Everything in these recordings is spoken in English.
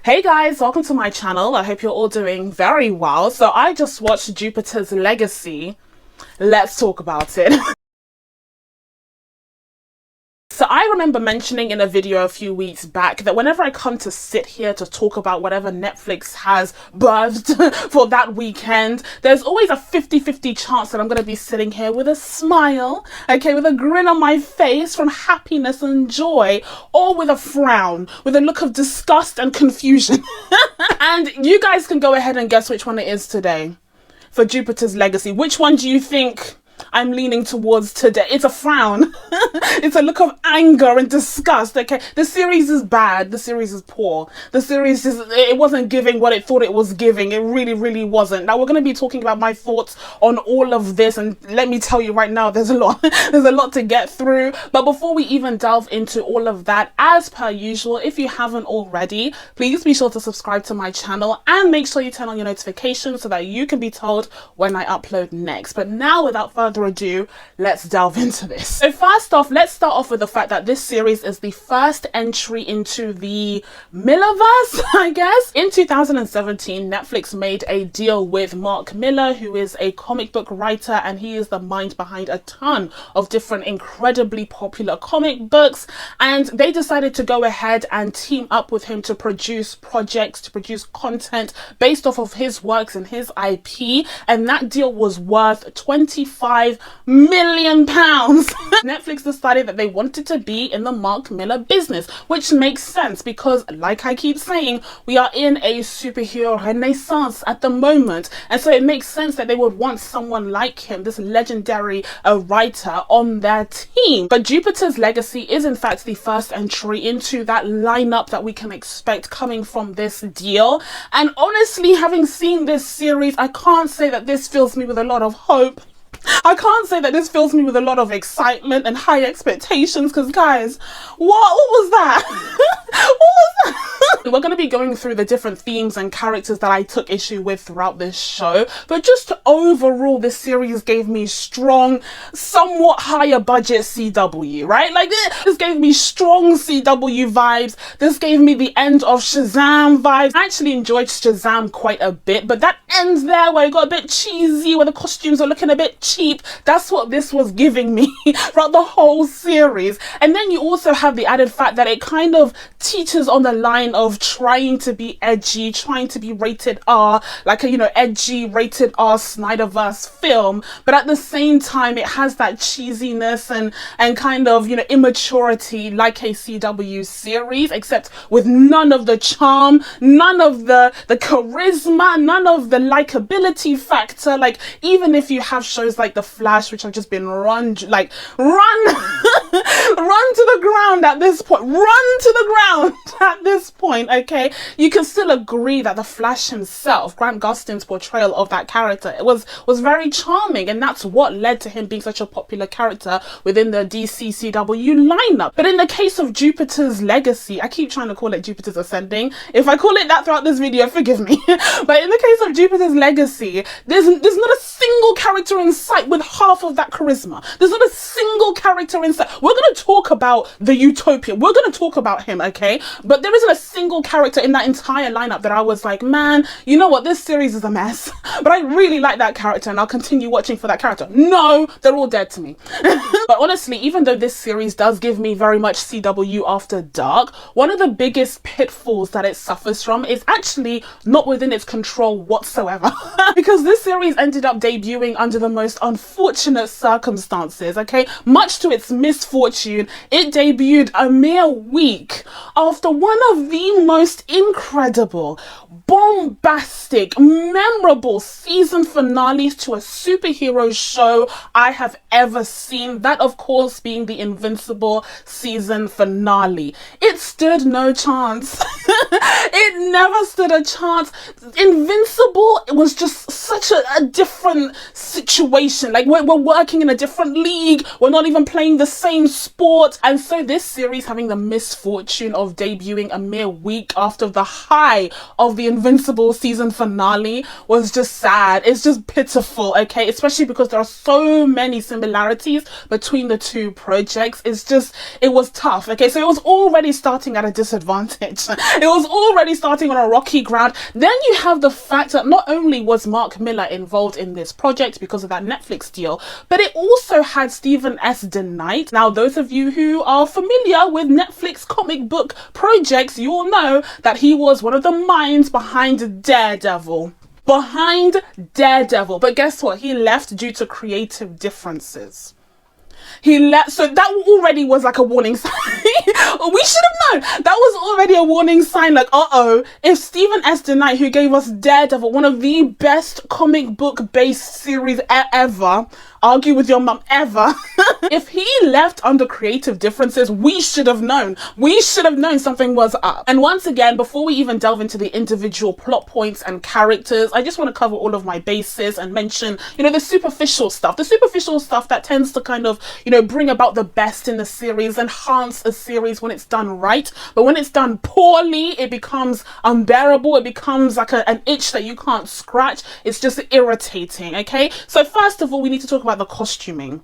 Hey guys, welcome to my channel. I hope you're all doing very well. So I just watched Jupiter's Legacy. Let's talk about it. So I remember mentioning in a video a few weeks back that whenever I come to sit here to talk about whatever Netflix has birthed for that weekend, there's always a 50-50 chance that I'm going to be sitting here with a smile, okay, with a grin on my face from happiness and joy, or with a frown, with a look of disgust and confusion. And you guys can go ahead and guess which one it is today for Jupiter's Legacy. Which one do you think I'm leaning towards today? It's a frown. It's a look of anger and disgust. Okay, the series is bad. The series is poor. The series it wasn't giving what it thought it was giving. It really wasn't. Now we're going to be talking about my thoughts on all of this, and let me tell you right now, there's a lot to get through. But before we even delve into all of that, as per usual, if you haven't already, please be sure to subscribe to my channel and make sure you turn on your notifications so that you can be told when I upload next. But now, without further ado, let's delve into this. So first off, let's start off with the fact that this series is the first entry into the Millarverse, I guess. In 2017, Netflix made a deal with Mark Millar, who is a comic book writer, and he is the mind behind a ton of different incredibly popular comic books, and they decided to go ahead and team up with him to produce projects, to produce content based off of his works and his IP, and that deal was worth £25 million. Netflix decided that they wanted to be in the Mark Millar business, which makes sense because, like I keep saying, we are in a superhero renaissance at the moment, and so it makes sense that they would want someone like him, this legendary writer, on their team. But Jupiter's Legacy is in fact the first entry into that lineup that we can expect coming from this deal, and honestly, having seen this series, I can't say that this fills me with a lot of hope. I can't say that this fills me with a lot of excitement and high expectations, because guys, what was that? What was that? We're going to be going through the different themes and characters that I took issue with throughout this show, but just overall, this series gave me strong, somewhat higher budget CW, right? Like this gave me strong CW vibes. This gave me the end of Shazam vibes. I actually enjoyed Shazam quite a bit, but that ends there where it got a bit cheesy, where the costumes are looking a bit cheap. That's what this was giving me throughout the whole series. And then you also have the added fact that it kind of teeters on the line of trying to be edgy, trying to be rated R, like a, you know, edgy rated R Snyderverse film, but at the same time it has that cheesiness and kind of, you know, immaturity like a CW series, except with none of the charm, none of the charisma, none of the likability factor. Like, even if you have shows like The Flash, which have just been run to the ground at this point, at this point, okay, you can still agree that The Flash himself, Grant Gustin's portrayal of that character, it was very charming, and that's what led to him being such a popular character within the DC CW lineup. But in the case of Jupiter's Legacy, I keep trying to call it Jupiter's Ascending. If I call it that throughout this video, forgive me. But in the case of Jupiter's Legacy, there's not a single character in sight with half of that charisma. There's not a single character in sight. We're going to talk about the Utopia. We're going to talk about him, okay? But there isn't a single character in that entire lineup that I was like, man, you know what? This series is a mess, but I really like that character and I'll continue watching for that character. No, they're all dead to me. But honestly, even though this series does give me very much CW After Dark, one of the biggest pitfalls that it suffers from is actually not within its control whatsoever. Because this series ended up debuting under the most unfortunate circumstances, okay? Much to its misfortune, it debuted a mere week after one of the most incredible, bombastic, memorable season finales to a superhero show I have ever seen. That, of course, being the Invincible season finale. It stood no chance. It never stood a chance. Invincible, it was just such a different situation. Like we're working in a different league. We're not even playing the same sport. And so this series having the misfortune of debuting a mere week after the high of the Invincible season finale was just sad. It's just pitiful, okay? Especially because there are so many similarities between the two projects. It was tough, okay? So it was already starting at a disadvantage. It was already starting on a rocky ground. Then you have the fact that not only was Mark Millar involved in this project because of that Netflix deal, but it also had Stephen S. DeKnight. Now, those of you who are familiar with Netflix comic book projects, you will know that he was one of the minds behind Daredevil. But guess what? He left due to creative differences. He left, so that already was like a warning sign. We should have known. That was already a warning sign, like, if Stephen S. DeKnight, who gave us Daredevil, one of the best comic book based series ever, argue with your mum ever, if he left under creative differences, we should have known. We should have known something was up. And once again, before we even delve into the individual plot points and characters, I just want to cover all of my bases and mention, the superficial stuff that tends to kind of, bring about the best in the series, enhance a series when it's done right. But when it's done poorly, it becomes unbearable. It becomes like an itch that you can't scratch. It's just irritating, okay? So first of all, we need to talk about the costuming.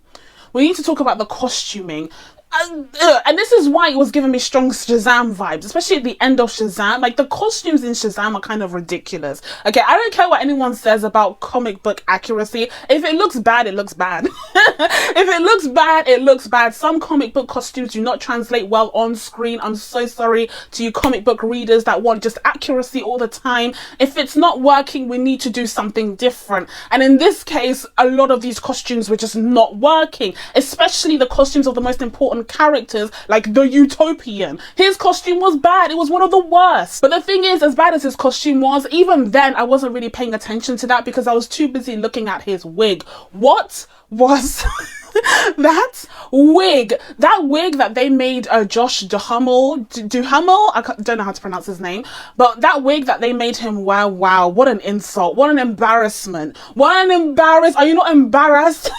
And this is why it was giving me strong Shazam vibes, especially at the end of Shazam. Like, the costumes in Shazam are kind of ridiculous. Okay, I don't care what anyone says about comic book accuracy. If it looks bad, it looks bad. If it looks bad, it looks bad. Some comic book costumes do not translate well on screen. I'm so sorry to you comic book readers that want just accuracy all the time. If it's not working, we need to do something different. And in this case, a lot of these costumes were just not working, especially the costumes of the most important characters, like the Utopian. His costume was bad. It was one of the worst. But the thing is, as bad as his costume was, even then I wasn't really paying attention to that because I was too busy looking at his wig. What was that wig? That wig that they made Josh Duhamel, I don't know how to pronounce his name, but that wig that they made him wear, wow, what an insult, what an embarrassment, are you not embarrassed?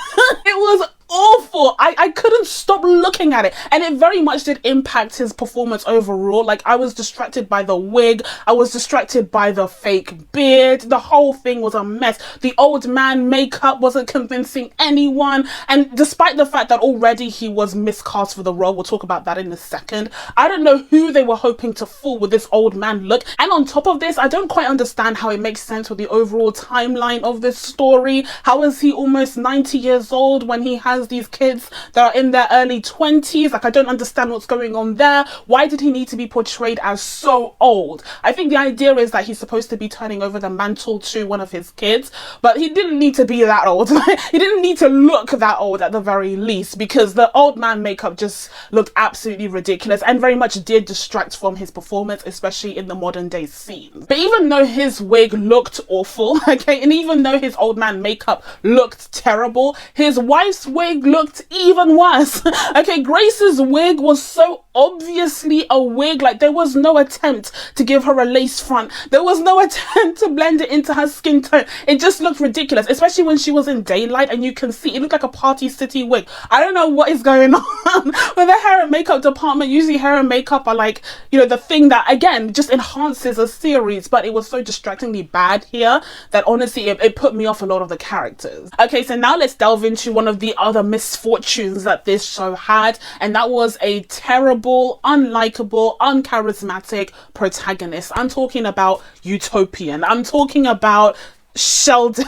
It was awful. I couldn't stop looking at it, and it very much did impact his performance overall. Like, I was distracted by the wig, I was distracted by the fake beard. The whole thing was a mess. The old man makeup wasn't convincing anyone, and despite the fact that already he was miscast for the role, we'll talk about that in a second, I don't know who they were hoping to fool with this old man look. And on top of this, I don't quite understand how it makes sense with the overall timeline of this story. How is he almost 90 years old when he has these kids that are in their early 20s? Like, I don't understand what's going on there. Why did he need to be portrayed as so old? I think the idea is that he's supposed to be turning over the mantle to one of his kids, but he didn't need to be that old. He didn't need to look that old at the very least, because the old man makeup just looked absolutely ridiculous and very much did distract from his performance, especially in the modern day scenes. But even though his wig looked awful, okay, and even though his old man makeup looked terrible, his wife's wig looked even worse. Okay, Grace's wig was so obviously a wig. Like, there was no attempt to give her a lace front. There was no attempt to blend it into her skin tone. It just looked ridiculous, especially when she was in daylight and you can see it looked like a Party City wig. I don't know what is going on with the hair and makeup department. Usually hair and makeup are like, the thing that, again, just enhances a series, but it was so distractingly bad here that honestly it put me off a lot of the characters. Okay, so now let's delve into one of the other misfortunes that this show had, and that was a terrible, unlikable, uncharismatic protagonist. I'm talking about Utopian. I'm talking about Sheldon.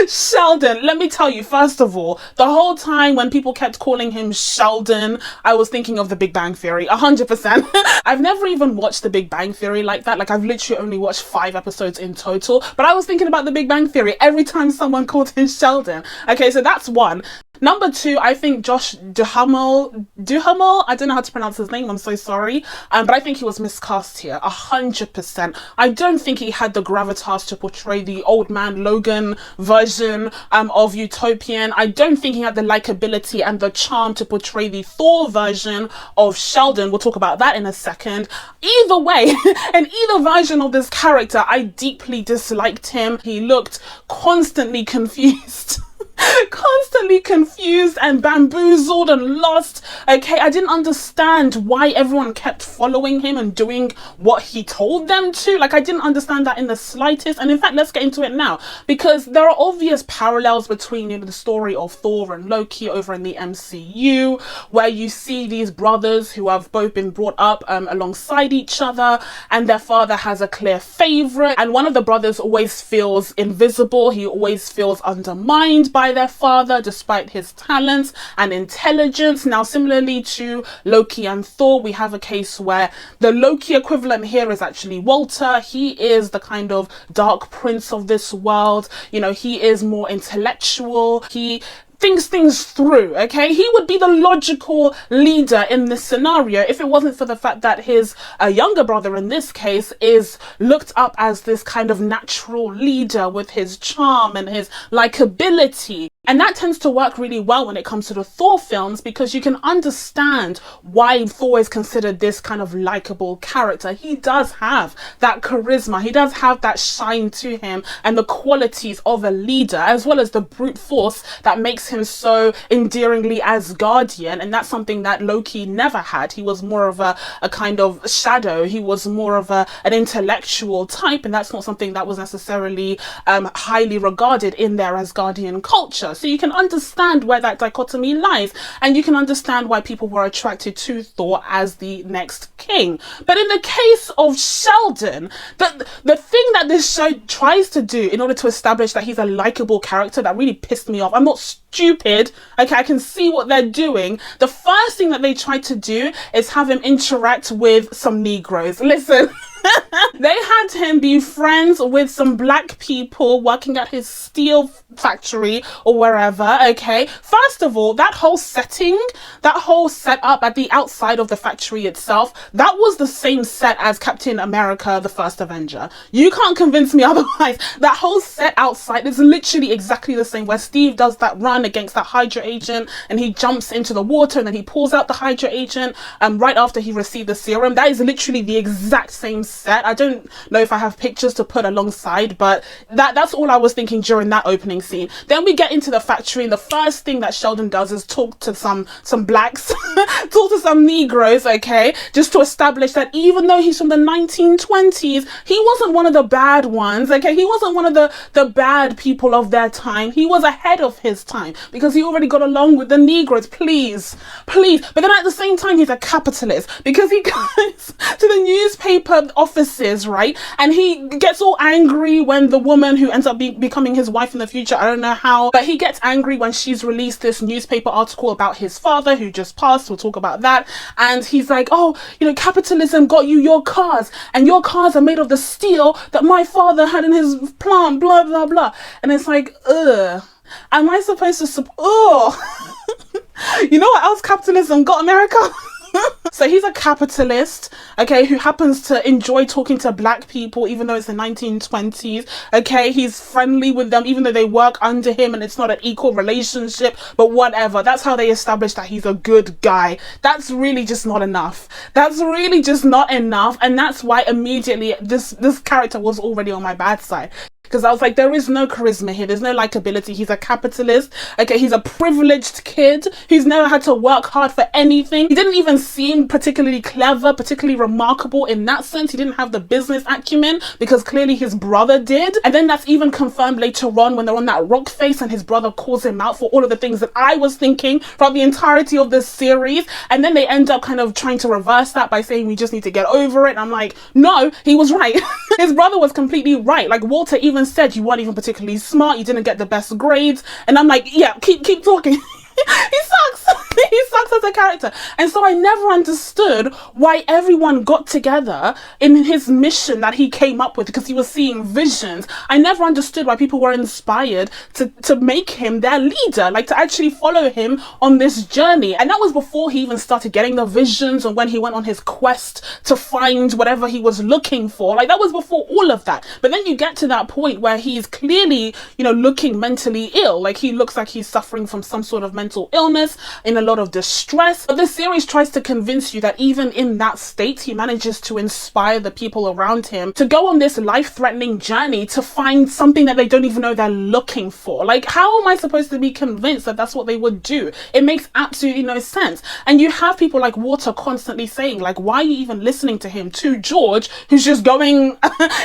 Sheldon, let me tell you, first of all, the whole time when people kept calling him Sheldon, I was thinking of The Big Bang Theory, 100%. I've never even watched The Big Bang Theory like that. Like, I've literally only watched 5 episodes in total, but I was thinking about The Big Bang Theory every time someone called him Sheldon. Okay, so that's one. Number 2, I think Josh Duhamel, I don't know how to pronounce his name, I'm so sorry, but I think he was miscast here, 100%. I don't think he had the gravitas to portray the old man Logan version of Utopian. I don't think he had the likability and the charm to portray the Thor version of Sheldon. We'll talk about that in a second. Either way, in either version of this character, I deeply disliked him. He looked constantly confused. Constantly confused and bamboozled and lost. Okay, I didn't understand why everyone kept following him and doing what he told them to. Like, I didn't understand that in the slightest. And in fact, let's get into it now, because there are obvious parallels between, you know, the story of Thor and Loki over in the MCU, where you see these brothers who have both been brought up alongside each other, and their father has a clear favorite, and one of the brothers always feels invisible. He always feels undermined by their father despite his talents and intelligence. Now, similarly to Loki and Thor, we have a case where the Loki equivalent here is actually Walter. He is the kind of dark prince of this world. You know, he is more intellectual. He thinks things through, okay? He would be the logical leader in this scenario if it wasn't for the fact that his younger brother in this case is looked up as this kind of natural leader with his charm and his likability. And that tends to work really well when it comes to the Thor films, because you can understand why Thor is considered this kind of likable character. He does have that charisma, he does have that shine to him and the qualities of a leader, as well as the brute force that makes him so endearingly Asgardian. And that's something that Loki never had. He was more of a kind of shadow. He was more of an intellectual type, and that's not something that was necessarily highly regarded in their Asgardian culture. So you can understand where that dichotomy lies, and you can understand why people were attracted to Thor as the next king. But in the case of Sheldon, the thing that this show tries to do in order to establish that he's a likable character, that really pissed me off. I'm not stupid, okay, I can see what they're doing. The first thing that they tried to do is have him interact with some Negroes. Listen. They had him be friends with some black people working at his steel factory or wherever, okay? First of all, that whole setting, that whole setup at the outside of the factory itself, that was the same set as Captain America, the First Avenger. You can't convince me otherwise. That whole set outside is literally exactly the same, where Steve does that run against that Hydra agent and he jumps into the water and then he pulls out the Hydra agent right after he received the serum. That is literally the exact same set. I don't know if I have pictures to put alongside, but that's all I was thinking during that opening scene. Then we get into the factory, and the first thing that Sheldon does is talk to some blacks, talk to some Negroes, okay, just to establish that even though he's from the 1920s, he wasn't one of the bad ones, okay? He wasn't one of the bad people of their time. He was ahead of his time because he already got along with the Negroes. Please. But then at the same time, he's a capitalist because he goes to the newspaper offices, right? And he gets all angry when the woman who ends up becoming his wife in the future, I don't know how, but he gets angry when she's released this newspaper article about his father who just passed. We'll talk about that. And he's like, oh, you know, capitalism got you your cars, and your cars are made of the steel that my father had in his plant, blah, blah, blah. And it's like, ugh. Am I supposed to you know what else capitalism got America? So he's a capitalist, okay, who happens to enjoy talking to black people even though it's the 1920s, okay? He's friendly with them even though they work under him and it's not an equal relationship, but whatever. That's how they establish that he's a good guy. That's really just not enough. That's really just not enough, and that's why immediately this character was already on my bad side. Because I was like, there is no charisma here. There's no likability. He's a capitalist. Okay, he's a privileged kid who's never had to work hard for anything. He didn't even seem particularly clever, particularly remarkable in that sense. He didn't have the business acumen because clearly his brother did. And then that's even confirmed later on when they're on that rock face and his brother calls him out for all of the things that I was thinking throughout the entirety of this series. And then they end up kind of trying to reverse that by saying we just need to get over it. And I'm like, no, he was right. His brother was completely right. Like Walter even said you weren't even particularly smart, you didn't get the best grades, and I'm like, yeah, keep talking. He sucks. He sucks as a character. And so I never understood why everyone got together in his mission that he came up with, because he was seeing visions. I never understood why people were inspired to make him their leader, like to actually follow him on this journey. And that was before he even started getting the visions, and when he went on his quest to find whatever he was looking for. Like, that was before all of that. But then you get to that point where he's clearly, you know, looking mentally ill. Like, he looks like he's suffering from some sort of mental illness, in a lot of distress. But this series tries to convince you that even in that state, he manages to inspire the people around him to go on this life-threatening journey to find something that they don't even know they're looking for. Like, how am I supposed to be convinced that that's what they would do? It makes absolutely no sense. And you have people like Walter constantly saying, like, why are you even listening to him? To George, who's just going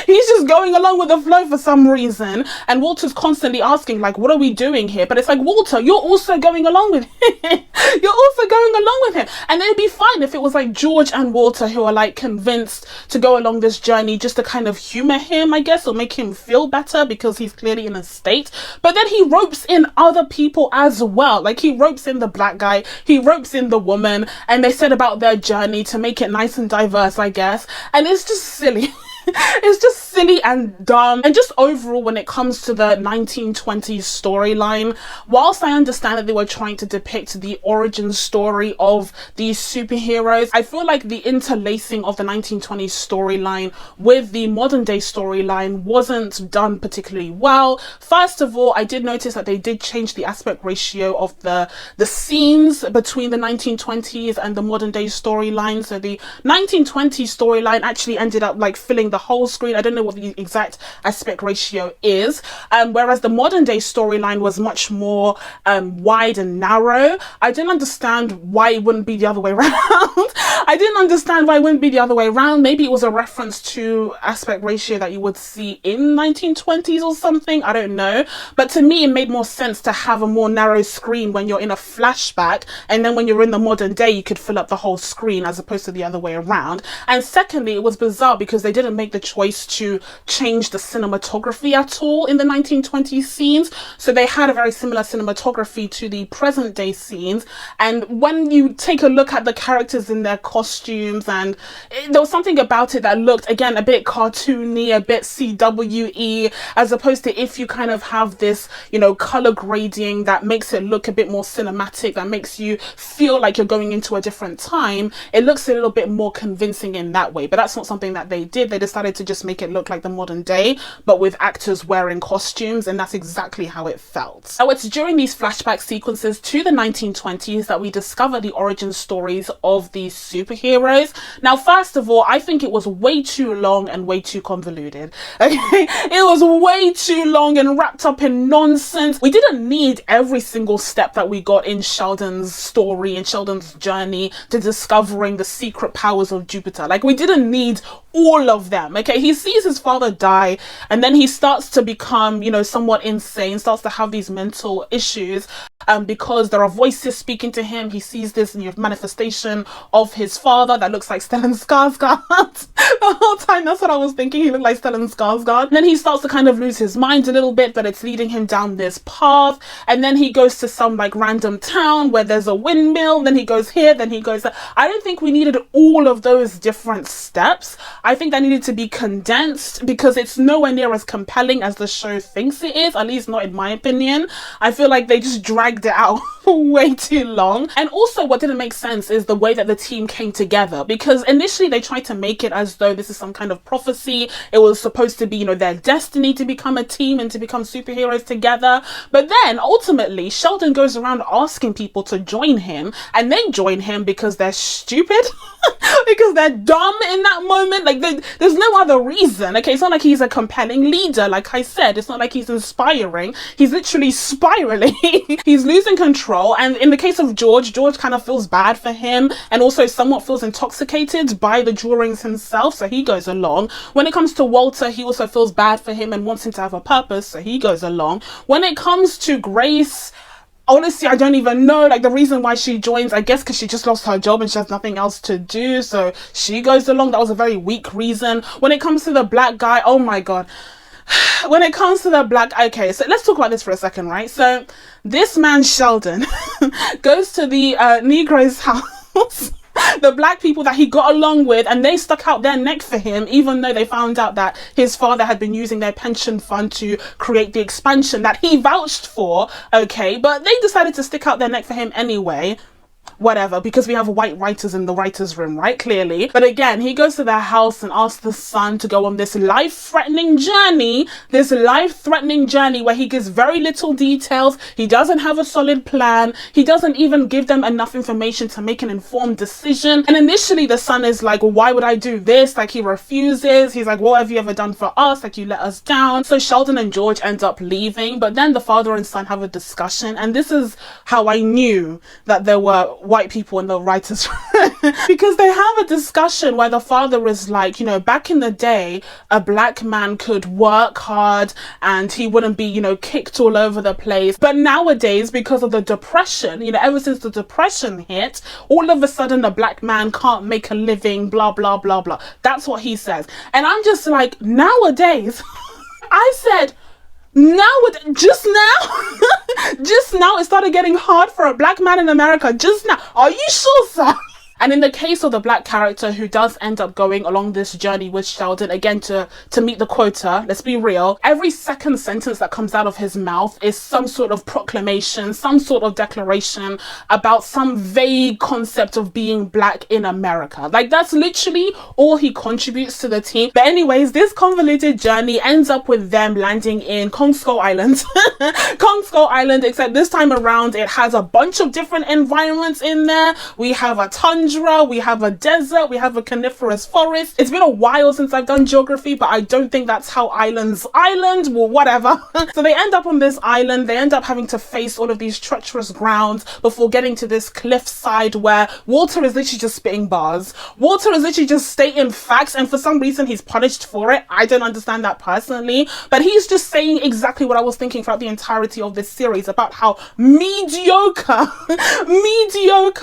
he's just going along with the flow for some reason, and Walter's constantly asking, like, what are we doing here? But it's like, Walter, you're also going along with him. You're also going along with him. And it'd be fine if it was like George and Walter who are like convinced to go along this journey just to kind of humor him, I guess, or make him feel better because he's clearly in a state. But then he ropes in other people as well. Like, he ropes in the black guy, he ropes in the woman, and they said about their journey to make it nice and diverse, I guess. And it's just silly. It's just silly and dumb. And just overall, when it comes to the 1920s storyline, whilst I understand that they were trying to depict the origin story of these superheroes, I feel like the interlacing of the 1920s storyline with the modern day storyline wasn't done particularly well. First of all, I did notice that they did change the aspect ratio of the scenes between the 1920s and the modern day storyline. So the 1920s storyline actually ended up like filling the whole screen. I don't know what the exact aspect ratio is, whereas the modern day storyline was much more wide and narrow. I didn't understand why it wouldn't be the other way around. I didn't understand why it wouldn't be the other way around. Maybe it was a reference to aspect ratio that you would see in 1920s or something, I don't know. But to me, it made more sense to have a more narrow screen when you're in a flashback, and then when you're in the modern day, you could fill up the whole screen as opposed to the other way around. And secondly, it was bizarre because they didn't make the choice to change the cinematography at all in the 1920s scenes. So they had a very similar cinematography to the present day scenes. And when you take a look at the characters in their costumes, and there was something about it that looked, again, a bit cartoony, a bit CWE, as opposed to if you kind of have this, you know, color grading that makes it look a bit more cinematic, that makes you feel like you're going into a different time. It looks a little bit more convincing in that way. But that's not something that they did. They decided to just make it look like the modern day, but with actors wearing costumes, and that's exactly how it felt. So it's during these flashback sequences to the 1920s that we discover the origin stories of these superheroes. Now, first of all, I think it was way too long and way too convoluted. Okay, it was way too long and wrapped up in nonsense. We didn't need every single step that we got in Sheldon's story and Sheldon's journey to discovering the secret powers of Jupiter. Like, we didn't need all of them. Okay, he sees his father die, and then he starts to become, you know, somewhat insane, starts to have these mental issues because there are voices speaking to him. He sees this manifestation of his father that looks like Stellan Skarsgård. The whole time, that's what I was thinking. He looked like Stellan Skarsgård. And then he starts to kind of lose his mind a little bit, but it's leading him down this path. And then he goes to some like random town where there's a windmill. Then he goes here, then he goes there. I don't think we needed all of those different steps. I think that needed to be condensed because it's nowhere near as compelling as the show thinks it is, at least not in my opinion. I feel like they just dragged it out way too long. And also what didn't make sense is the way that the team came together, because initially they tried to make it as though this is some kind of prophecy. It was supposed to be, you know, their destiny to become a team and to become superheroes together. But then ultimately Sheldon goes around asking people to join him, and they join him because they're stupid. Because they're dumb in that moment. Like, there's no other reason. Okay, it's not like he's a compelling leader. Like I said, it's not like he's inspiring. He's literally spiraling. He's losing control. And in the case of George kind of feels bad for him, and also somewhat feels intoxicated by the drawings himself, so he goes along. When it comes to Walter, he also feels bad for him and wants him to have a purpose, so he goes along. When it comes to Grace, honestly, I don't even know, like, the reason why she joins, I guess because she just lost her job and she has nothing else to do, so she goes along. That was a very weak reason. When it comes to the black guy, oh my god. when it comes to the black, okay, so let's talk about this for a second, right? So this man Sheldon goes to the Negro's house, the black people that he got along with, and they stuck out their neck for him, even though they found out that his father had been using their pension fund to create the expansion that he vouched for, okay, but they decided to stick out their neck for him anyway. Whatever, because we have white writers in the writer's room, right? Clearly. But again, he goes to their house and asks the son to go on this life-threatening journey, where he gives very little details. He doesn't have a solid plan. He doesn't even give them enough information to make an informed decision. And initially the son is like, well, why would I do this? Like, he refuses. He's like, what have you ever done for us? Like, you let us down. So Sheldon and George end up leaving, but then the father and son have a discussion, and this is how I knew that there were white people in the writers' room because they have a discussion where the father is like, you know, back in the day, a black man could work hard and he wouldn't be, you know, kicked all over the place. But nowadays, because of the depression, you know, ever since the depression hit, all of a sudden a black man can't make a living, blah, blah, blah, blah. That's what he says. And I'm just like, nowadays, I said, just now it started getting hard for a black man in America. Just now. Are you sure, sir? And in the case of the black character who does end up going along this journey with Sheldon, again, to meet the quota, let's be real, every second sentence that comes out of his mouth is some sort of proclamation, some sort of declaration about some vague concept of being black in America. Like, that's literally all he contributes to the team. But anyways, this convoluted journey ends up with them landing in Kong Skull Island. Kong Skull Island, except this time around it has a bunch of different environments in there. We have a tundra, we have a desert, we have a coniferous forest. It's been a while since I've done geography, but I don't think that's how island, well, whatever. So they end up on this island, they end up having to face all of these treacherous grounds before getting to this cliffside where Walter is literally just spitting bars. Walter is literally just stating facts, and for some reason he's punished for it. I don't understand that personally, but he's just saying exactly what I was thinking throughout the entirety of this series about how mediocre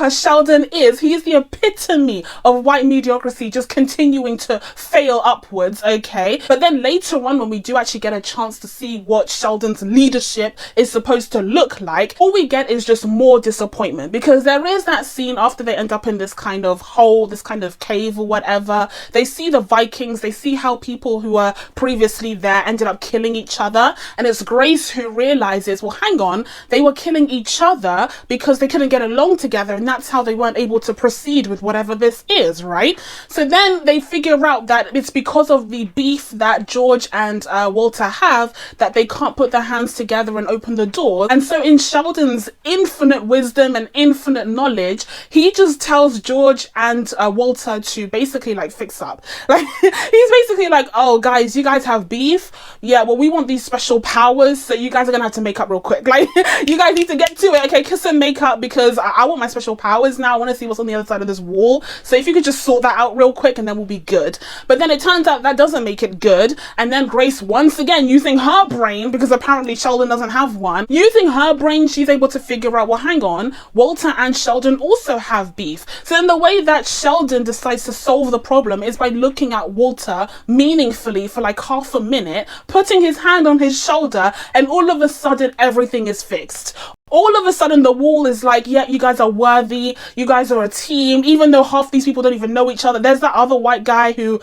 Sheldon is. He is the epitome of white mediocrity, just continuing to fail upwards, okay? But then later on, when we do actually get a chance to see what Sheldon's leadership is supposed to look like, all we get is just more disappointment, because there is that scene after they end up in this kind of hole, this kind of cave or whatever. They see the Vikings, they see how people who were previously there ended up killing each other, and it's Grace who realizes, well, hang on, they were killing each other because they couldn't get along together, and that's how they weren't able to proceed with whatever this is, right? So then they figure out that it's because of the beef that George and Walter have that they can't put their hands together and open the door. And so in Sheldon's infinite wisdom and infinite knowledge, he just tells George and Walter to basically like fix up. Like, he's basically like, oh guys, you guys have beef? Yeah, well, we want these special powers, so you guys are gonna have to make up real quick. Like, you guys need to get to it, okay? Kiss and make up, because I want my special powers now. I want to see what's on the other side of this wall. So if you could just sort that out real quick and then we'll be good. But then it turns out that doesn't make it good. And then Grace, once again, using her brain, because apparently Sheldon doesn't have one, using her brain, she's able to figure out, well, hang on, Walter and Sheldon also have beef. So then the way that Sheldon decides to solve the problem is by looking at Walter meaningfully for like half a minute, putting his hand on his shoulder, and all of a sudden everything is fixed. All of a sudden the wall is like, yeah, you guys are worthy, you guys are a team, even though half these people don't even know each other. There's that other white guy who,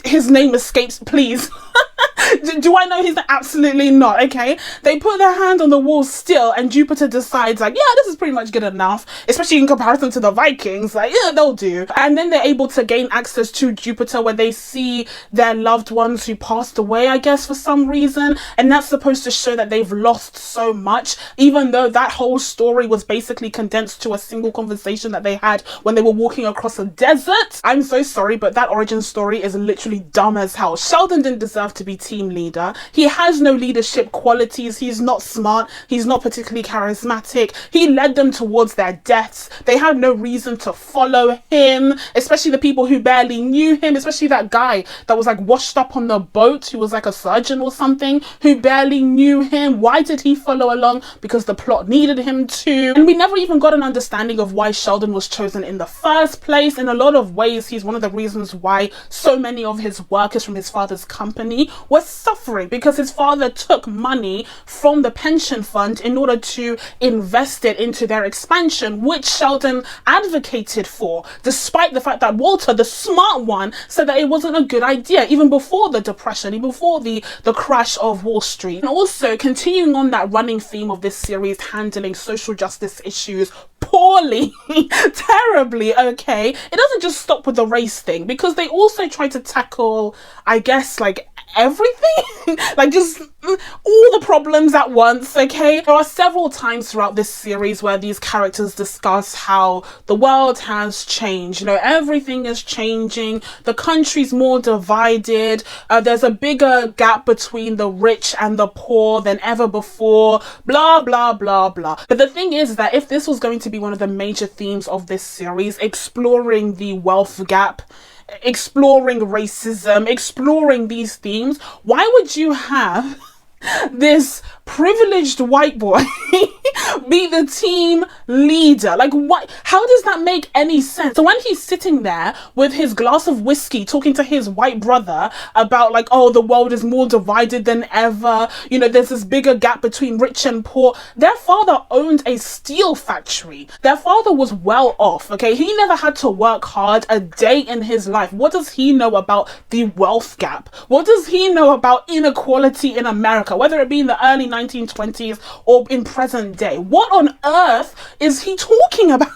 his name escapes, please. Do I know his name? Absolutely not, okay? They put their hand on the wall still, and Jupiter decides like, yeah, this is pretty much good enough, especially in comparison to the Vikings, like, yeah, they'll do. And then they're able to gain access to Jupiter, where they see their loved ones who passed away, I guess, for some reason, and that's supposed to show that they've lost so much, even though that whole story was basically condensed to a single conversation that they had when they were walking across a desert. I'm so sorry, but that origin story is literally dumb as hell. Sheldon didn't deserve to be team leader. He has no leadership qualities. He's not smart. He's not particularly charismatic. He led them towards their deaths. They had no reason to follow him, especially the people who barely knew him, especially that guy that was like washed up on the boat, who was like a surgeon or something, who barely knew him. Why did he follow along? Because the plot needed him to. And we never even got an understanding of why Sheldon was chosen in the first place. In a lot of ways, he's one of the reasons why so many of his workers from his father's company were suffering because his father took money from the pension fund in order to invest it into their expansion, which Sheldon advocated for, despite the fact that Walter, the smart one, said that it wasn't a good idea, even before the depression, even before the crash of Wall Street. And also, continuing on that running theme of this series, handling social justice issues poorly, terribly, okay? It doesn't just stop with the race thing, because they also try to tackle, I guess, like, everything, like just all the problems at once, okay? There are several times throughout this series where these characters discuss how the world has changed, you know, everything is changing, the country's more divided, there's a bigger gap between the rich and the poor than ever before, blah blah blah blah. But the thing is that if this was going to be one of the major themes of this series, exploring the wealth gap, exploring racism, exploring these themes, why would you have this privileged white boy be the team leader? Like, what? How does that make any sense? So when he's sitting there with his glass of whiskey talking to his white brother about, like, oh, the world is more divided than ever, you know, there's this bigger gap between rich and poor. Their father owned a steel factory. Their father was well off, okay? He never had to work hard a day in his life. What does he know about the wealth gap? What does he know about inequality in America, whether it be in the early 1920s or in present day? What on earth is he talking about?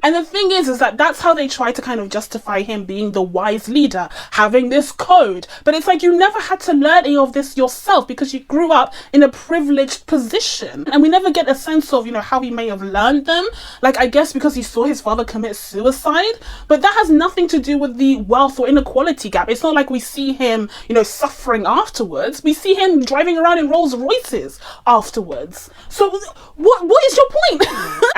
And the thing is that that's how they try to kind of justify him being the wise leader, having this code. But it's like, you never had to learn any of this yourself because you grew up in a privileged position. And we never get a sense of, you know, how he may have learned them. Like, I guess because he saw his father commit suicide. But that has nothing to do with the wealth or inequality gap. It's not like we see him, you know, suffering afterwards. We see him driving around in Rolls Royces afterwards. So what is your point?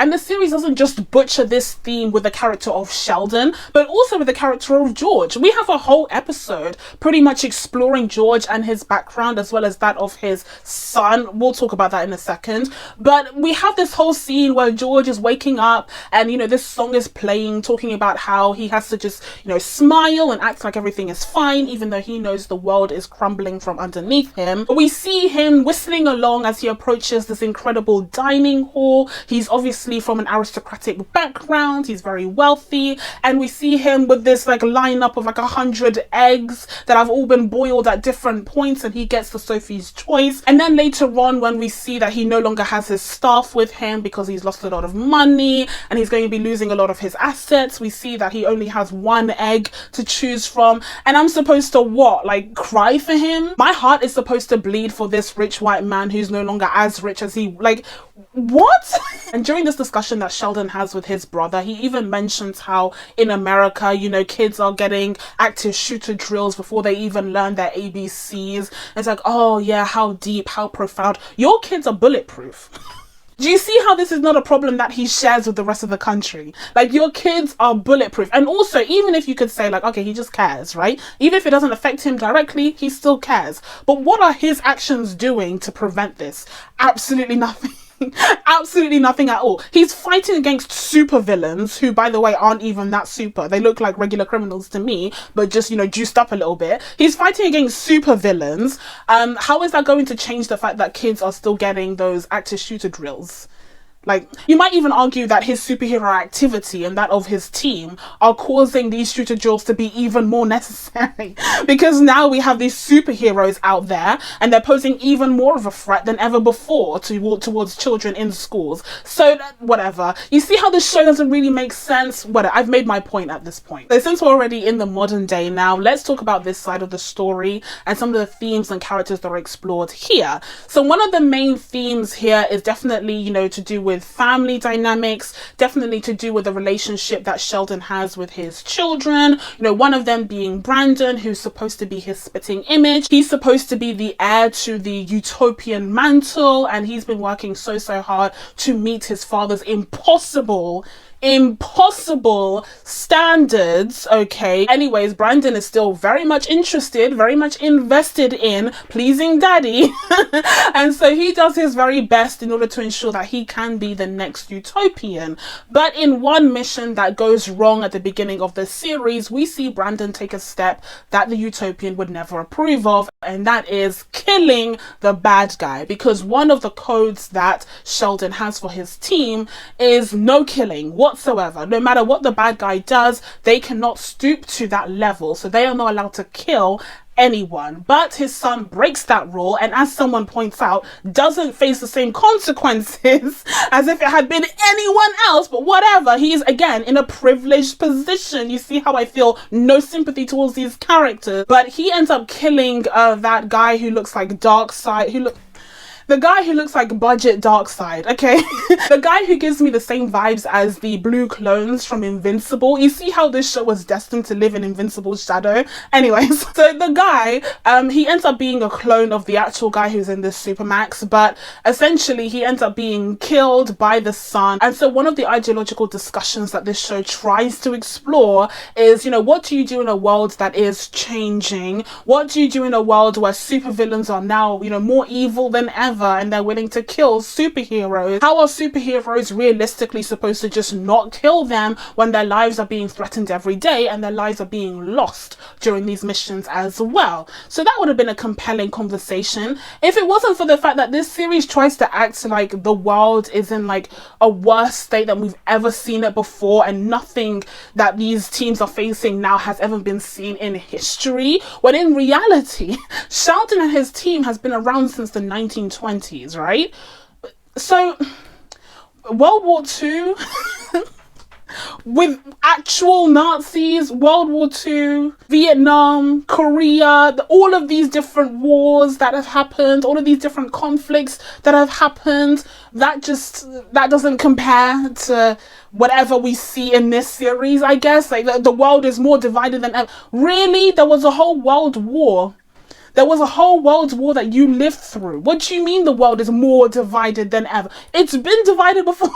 And the series doesn't just butcher this theme with the character of Sheldon, but also with the character of George. We have a whole episode pretty much exploring George and his background, as well as that of his son. We'll talk about that in a second. But we have this whole scene where George is waking up and, you know, this song is playing, talking about how he has to just, you know, smile and act like everything is fine, even though he knows the world is crumbling from underneath him. But we see him whistling along as he approaches this incredible dining hall. He's obviously from an aristocratic background, he's very wealthy, and we see him with this like lineup of like 100 eggs that have all been boiled at different points, and he gets the Sophie's choice. And then later on, when we see that he no longer has his staff with him because he's lost a lot of money and he's going to be losing a lot of his assets, we see that he only has one egg to choose from. And I'm supposed to what, like cry for him? My heart is supposed to bleed for this rich white man who's no longer as rich as he, like, what? And during this discussion that Sheldon has with his brother, he even mentions how in America, you know, kids are getting active shooter drills before they even learn their ABCs. It's like, oh yeah, how deep, how profound. Your kids are bulletproof. Do you see how this is not a problem that he shares with the rest of the country? Like, your kids are bulletproof. And also, even if you could say like, okay, he just cares, right? Even if it doesn't affect him directly, he still cares. But what are his actions doing to prevent this? Absolutely nothing. Absolutely nothing at all. He's fighting against super villains who, by the way, aren't even that super. They look like regular criminals to me, but just, you know, juiced up a little bit. He's fighting against super villains. How is that going to change the fact that kids are still getting those active shooter drills? Like, you might even argue that his superhero activity and that of his team are causing these shooter drills to be even more necessary because now we have these superheroes out there and they're posing even more of a threat than ever before towards children in schools. So whatever. You see how this show doesn't really make sense? Whatever. I've made my point at this point. So since we're already in the modern day now, let's talk about this side of the story and some of the themes and characters that are explored here. So one of the main themes here is definitely, you know, to do with family dynamics, definitely to do with the relationship that Sheldon has with his children. You know, one of them being Brandon, who's supposed to be his spitting image. He's supposed to be the heir to the utopian mantle, and he's been working so hard to meet his father's impossible impossible standards, okay? Anyways, Brandon is still very much interested, very much invested in pleasing daddy. And so he does his very best in order to ensure that he can be the next utopian. But in one mission that goes wrong at the beginning of the series, we see Brandon take a step that the utopian would never approve of, and that is killing the bad guy. Because one of the codes that Sheldon has for his team is no killing whatsoever. No matter what the bad guy does, they cannot stoop to that level, so they are not allowed to kill anyone. But his son breaks that rule, and as someone points out, doesn't face the same consequences as if it had been anyone else. But whatever, he's again in a privileged position. You see how I feel no sympathy towards these characters. But he ends up killing that guy who looks like Darkseid, the guy who looks like budget Darkseid, okay? The guy who gives me the same vibes as the blue clones from Invincible. You see how this show was destined to live in Invincible's shadow? Anyways, so the guy, he ends up being a clone of the actual guy who's in this Supermax, but essentially he ends up being killed by the son. And so one of the ideological discussions that this show tries to explore is, you know, what do you do in a world that is changing? What do you do in a world where supervillains are now, you know, more evil than ever, and they're willing to kill superheroes? How are superheroes realistically supposed to just not kill them when their lives are being threatened every day and their lives are being lost during these missions as well? So that would have been a compelling conversation if it wasn't for the fact that this series tries to act like the world is in like a worse state than we've ever seen it before, and nothing that these teams are facing now has ever been seen in history, when in reality Sheldon and his team has been around since the 1920s, right? So World War II with actual Nazis, World War II, Vietnam, Korea, all of these different wars that have happened, all of these different conflicts that have happened, that doesn't compare to whatever we see in this series, I guess. Like the world is more divided than ever. Really? There was a whole world war. There was a whole world war that you lived through. What do you mean the world is more divided than ever? It's been divided before.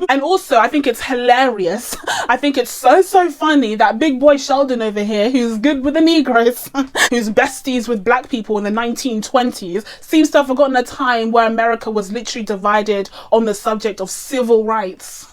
And also, I think it's hilarious. I think it's so funny that big boy Sheldon over here, who's good with the Negroes, who's besties with black people in the 1920s, seems to have forgotten a time where America was literally divided on the subject of civil rights.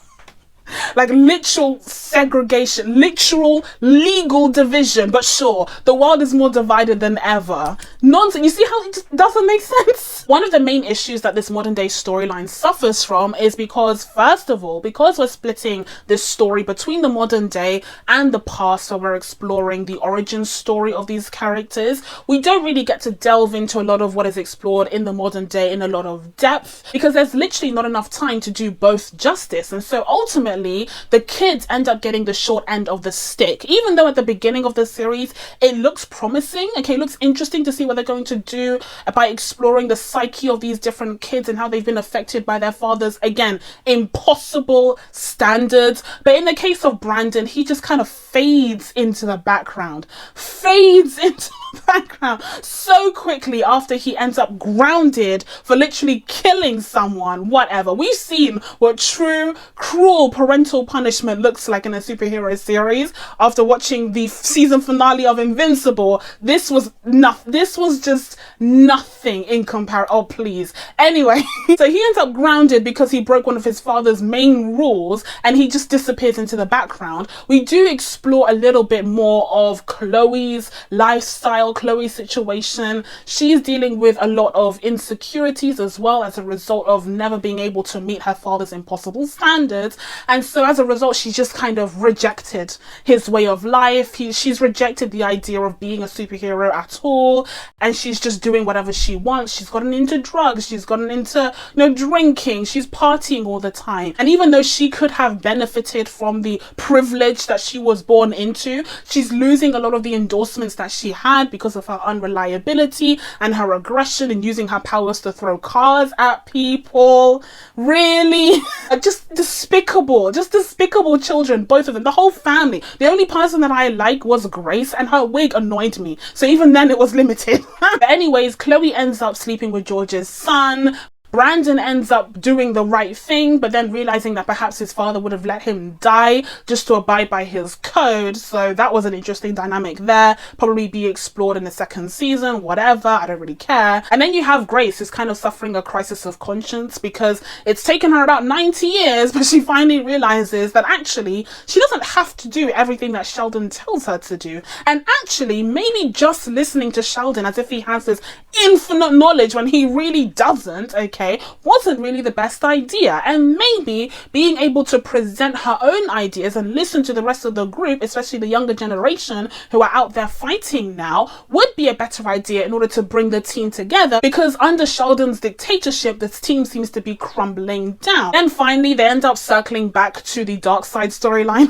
Like literal segregation, literal legal division. But sure, the world is more divided than ever. Nonsense. You see how it just doesn't make sense? One of the main issues that this modern day storyline suffers from is because, first of all, because we're splitting this story between the modern day and the past, where we're exploring the origin story of these characters, we don't really get to delve into a lot of what is explored in the modern day in a lot of depth, because there's literally not enough time to do both justice. And so ultimately, the kids end up getting the short end of the stick. Even though at the beginning of the series it looks promising, okay, it looks interesting to see what they're going to do by exploring the psyche of these different kids and how they've been affected by their fathers, again, impossible standards. But in the case of Brandon, he just kind of fades into the background so quickly after he ends up grounded for literally killing someone. Whatever. We've seen what true cruel parental punishment looks like in a superhero series. After watching the season finale of Invincible, this was just nothing in comparison. Oh please. Anyway, so he ends up grounded because he broke one of his father's main rules, and he just disappears into the background. We do explore a little bit more of Chloe's lifestyle, Chloe's situation. She's dealing with a lot of insecurities as well as a result of never being able to meet her father's impossible standards. And so as a result, she's just kind of rejected his way of life. She's rejected the idea of being a superhero at all. And she's just doing whatever she wants. She's gotten into drugs. She's gotten into, drinking. She's partying all the time. And even though she could have benefited from the privilege that she was born into, she's losing a lot of the endorsements that she had because of her unreliability and her aggression and using her powers to throw cars at people. Really? Just despicable children, both of them, the whole family. The only person that I like was Grace, and her wig annoyed me, so even then it was limited. But anyways, Chloe ends up sleeping with George's son. Brandon ends up doing the right thing, but then realizing that perhaps his father would have let him die just to abide by his code. So that was an interesting dynamic there. Probably be explored in the second season, whatever, I don't really care. And then you have Grace, who's kind of suffering a crisis of conscience because it's taken her about 90 years, but she finally realizes that actually she doesn't have to do everything that Sheldon tells her to do. And actually, maybe just listening to Sheldon as if he has this infinite knowledge when he really doesn't, okay, wasn't really the best idea. And maybe being able to present her own ideas and listen to the rest of the group, especially the younger generation who are out there fighting now, would be a better idea in order to bring the team together, because under Sheldon's dictatorship, this team seems to be crumbling down. And finally, they end up circling back to the Darkseid storyline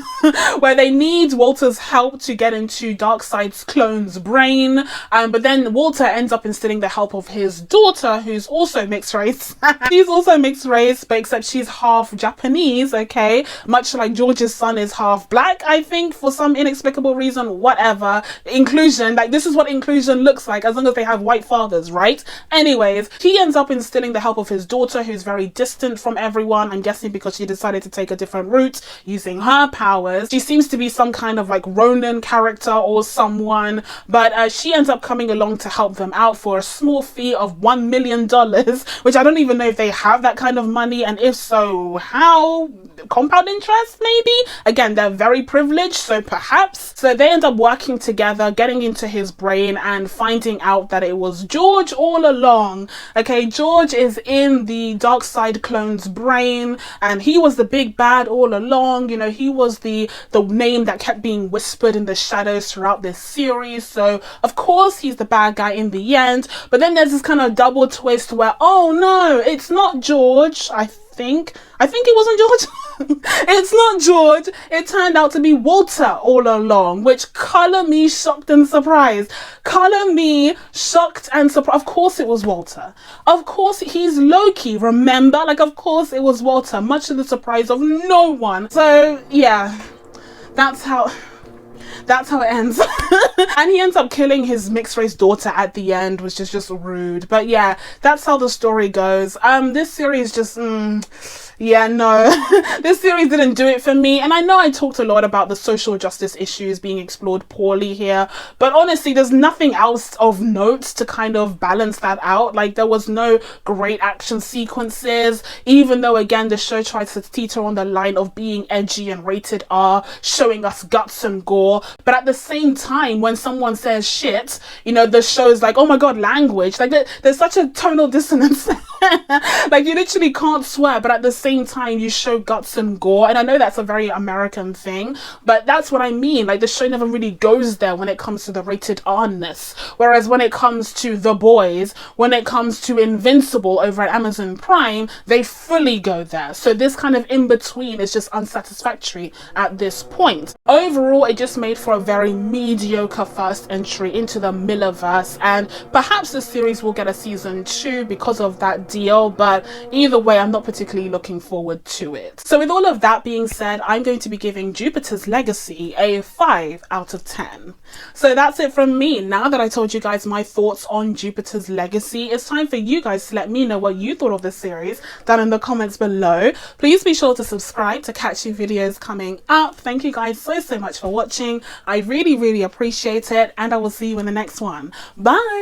where they need Walter's help to get into Darkseid's clone's brain. But then Walter ends up instilling the help of his daughter, who's also mixed race. She's also mixed race, but except she's half Japanese, okay? Much like George's son is half black, I think, for some inexplicable reason, whatever. Inclusion, like this is what inclusion looks like as long as they have white fathers, right? Anyways, he ends up instilling the help of his daughter, who's very distant from everyone. I'm guessing because she decided to take a different route using her powers. She seems to be some kind of like Ronin character or someone, but she ends up coming along to help them out for a small fee of $1 million, which I don't even know if they have that kind of money, and if so, how? Compound interest, maybe? Again, they're very privileged, so perhaps. So they end up working together, getting into his brain and finding out that it was George all along. Okay, George is in the Darkseid clone's brain, and he was the big bad all along. You know, he was the name that kept being whispered in the shadows throughout this series. So of course he's the bad guy in the end. But then there's this kind of double twist where, oh no, it's not George. I think it wasn't George. It's not George. It turned out to be Walter all along, which color me shocked and surprised. Color me shocked and surprised. Of course it was Walter. Of course he's Loki, remember? Like, of course it was Walter, much to the surprise of no one. So yeah, that's how it ends. And he ends up killing his mixed race daughter at the end, which is just rude. But yeah, that's how the story goes. This series just yeah, no. This series didn't do it for me. And I know I talked a lot about the social justice issues being explored poorly here, but honestly, there's nothing else of note to kind of balance that out. Like, there was no great action sequences, even though, again, the show tries to teeter on the line of being edgy and rated R, showing us guts and gore. But at the same time, when someone says shit, you know, the show's like, oh my god, language. Like, there's such a tonal dissonance. Like, you literally can't swear, but at the same time you show guts and gore. And I know that's a very American thing, but that's what I mean. Like, the show never really goes there when it comes to the rated R-ness, whereas when it comes to The Boys, when it comes to Invincible over at Amazon Prime, they fully go there. So this kind of in-between is just unsatisfactory at this point. Overall, it just made for a very mediocre first entry into the Millarverse, and perhaps the series will get a season 2 because of that deal, but either way, I'm not particularly looking forward to it. So with all of that being said, I'm going to be giving Jupiter's Legacy a 5 out of 10. So that's it from me. Now that I told you guys my thoughts on Jupiter's Legacy, it's time for you guys to let me know what you thought of the series down in the comments below. Please be sure to subscribe to catch new videos coming up. Thank you guys so much for watching. I really appreciate it, and I will see you in the next one. Bye!